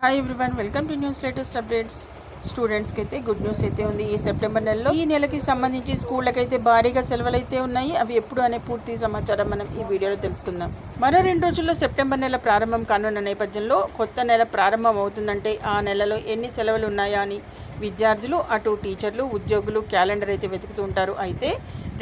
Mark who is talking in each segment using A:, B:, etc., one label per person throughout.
A: Hi everyone, welcome to news latest updates. స్టూడెంట్స్కి అయితే good news అయితే ఉంది. ఈ సెప్టెంబర్ నెలలో ఈ నెలకి సంబంధించి స్కూళ్ళకైతే భారీగా సెలవులు అయితే ఉన్నాయి. అవి ఎప్పుడు అనే పూర్తి సమాచారం మనం ఈ వీడియోలో తెలుసుకుందాం. మరో 2 రోజుల్లో సెప్టెంబర్ నెల ప్రారంభం కానున్న నేపథ్యంలో కొత్త నెల ప్రారంభం అవుతుందంటే ఆ నెలలో ఎన్ని సెలవులు ఉన్నాయా అని విద్యార్థులు, అటు టీచర్లు, ఉద్యోగులు క్యాలెండర్ అయితే వెతుకుతూ ఉంటారు. అయితే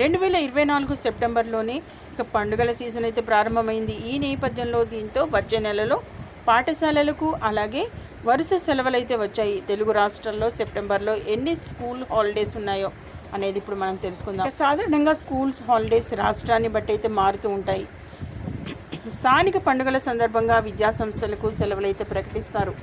A: 2024 సెప్టెంబర్లోనే ఇక పండుగల సీజన్ అయితే ప్రారంభమైంది. ఈ నేపథ్యంలో దీంతో వచ్చే నెలలో పాఠశాలలకు అలాగే వరుస సెలవులు అయితే వచ్చాయి. తెలుగు రాష్ట్రాల్లో సెప్టెంబర్లో ఎన్ని స్కూల్ హాలిడేస్ ఉన్నాయో అనేది ఇప్పుడు మనం తెలుసుకుందాం. సాధారణంగా స్కూల్స్ హాలిడేస్ రాష్ట్రాన్ని బట్టి అయితే మారుతూ ఉంటాయి. స్థానిక పండుగల సందర్భంగా విద్యాసంస్థలకు సెలవులు అయితే ప్రకటిస్తారు.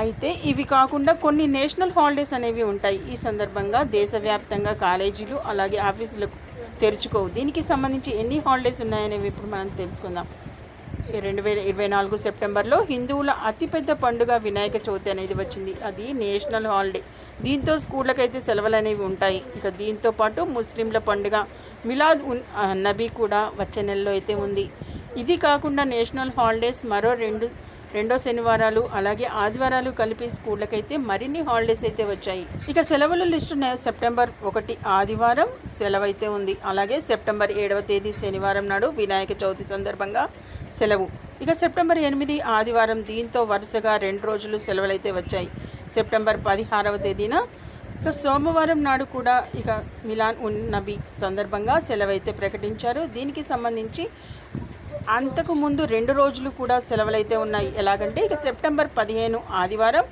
A: అయితే ఇవి కాకుండా కొన్ని నేషనల్ హాలిడేస్ అనేవి ఉంటాయి. ఈ సందర్భంగా దేశవ్యాప్తంగా కాలేజీలు అలాగే ఆఫీసులకు తెరుచుకోవు. దీనికి సంబంధించి ఎన్ని హాలిడేస్ ఉన్నాయనేవి ఇప్పుడు మనం తెలుసుకుందాం. 2024 సెప్టెంబర్లో హిందువుల అతిపెద్ద పండుగ వినాయక చవితి అనేది వచ్చింది. అది నేషనల్ హాలిడే. దీంతో స్కూళ్ళకైతే సెలవులు అనేవి ఉంటాయి. ఇక దీంతో పాటు ముస్లింల పండుగ మిలాద్ ఉన్ నబీ కూడా వచ్చే నెలలో అయితే ఉంది. ఇది కాకుండా నేషనల్ హాలిడేస్ మరో రెండో శనివారాలు అలాగే ఆదివారాలు కలిపి స్కూళ్ళకైతే మరిన్ని హాలిడేస్ అయితే వచ్చాయి. ఇక సెలవుల లిస్టు సెప్టెంబర్ 1 ఆదివారం సెలవు అయితే ఉంది. అలాగే సెప్టెంబర్ 7వ తేదీ శనివారం నాడు వినాయక చవితి సందర్భంగా సెలవు. ఇక సెప్టెంబర్ 8 ఆదివారం. దీంతో వరుసగా 2 రోజులు సెలవులు అయితే వచ్చాయి. సెప్టెంబర్ 16వ తేదీన ఇక సోమవారం నాడు కూడా ఇక మిలాద్ ఉన్ నబీ సందర్భంగా సెలవు అయితే ప్రకటించారు. దీనికి సంబంధించి అంతకు ముందు 2 రోజులు కూడా సెలవులైతే ఉన్నాయి. ఎలాగంటే ఇక సెప్టెంబర్ 15 ఆదివారం,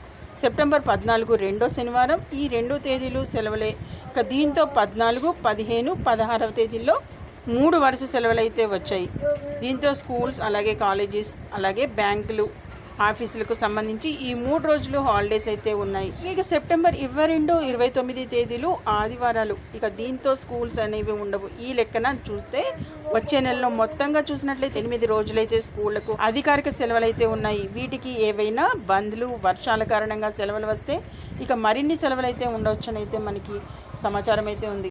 A: సెప్టెంబర్ 14 రెండో శనివారం. ఈ 2 తేదీలు సెలవులే. ఇక దీంతో 14, 15, 16వ తేదీల్లో 3 వరుస సెలవులు అయితే వచ్చాయి. దీంతో స్కూల్స్ అలాగే కాలేజెస్ అలాగే బ్యాంకులు ఆఫీసులకు సంబంధించి ఈ 3 రోజులు హాలిడేస్ అయితే ఉన్నాయి. ఇక సెప్టెంబర్ 22, 29 తేదీలు ఆదివారాలు. ఇక దీంతో స్కూల్స్ అనేవి ఉండవు. ఈ లెక్కన చూస్తే వచ్చే నెలలో మొత్తంగా చూసినట్లయితే 8 రోజులైతే స్కూళ్లకు అధికారిక సెలవులు అయితే ఉన్నాయి. వీటికి ఏవైనా బంద్లు, వర్షాల కారణంగా సెలవులు వస్తే ఇక మరిన్ని సెలవులు అయితే ఉండవచ్చని అయితే మనకి సమాచారం అయితే ఉంది.